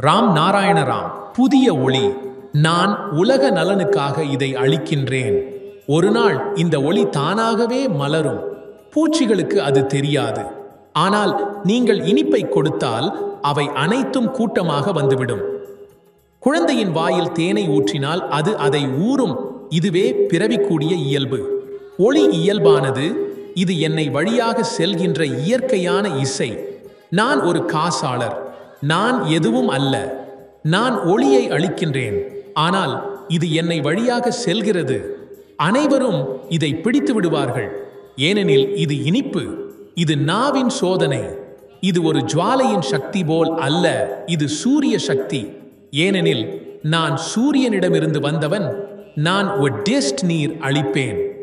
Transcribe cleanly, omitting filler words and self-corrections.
ராம் நாராயண ராம். புதிய ஒளி. நான் உலக நலனுக்காக இதை அளிக்கின்றேன். ஒரு நாள் இந்த ஒளி தானாகவே மலரும். பூச்சிகளுக்கு அது தெரியாது. ஆனால் நீங்கள் இனிப்பை கொடுத்தால் அவை அனைத்தும் கூட்டமாக வந்துவிடும். குழந்தையின் வாயில் தேனை ஊற்றினால் அது அதை ஊறும். இதுவே பிறவிக்கூடிய இயல்பு. ஒளி இயல்பானது. இது என்னை வழியாக செல்கின்ற இயற்கையான இசை. நான் ஒரு காசாளர். நான் எதுவும் அல்ல. நான் ஒளியை அளிக்கின்றேன். ஆனால் இது என்னை வழியாக செல்கிறது. அனைவரும் இதை பிடித்து விடுவார்கள். ஏனெனில் இது இனிப்பு. இது நாவின் சோதனை. இது ஒரு ஜுவாலையின் சக்தி போல் அல்ல. இது சூரிய சக்தி. ஏனெனில் நான் சூரியனிடமிருந்து வந்தவன். நான் ஒரு டெஸ்ட் நீர் அளிப்பேன்.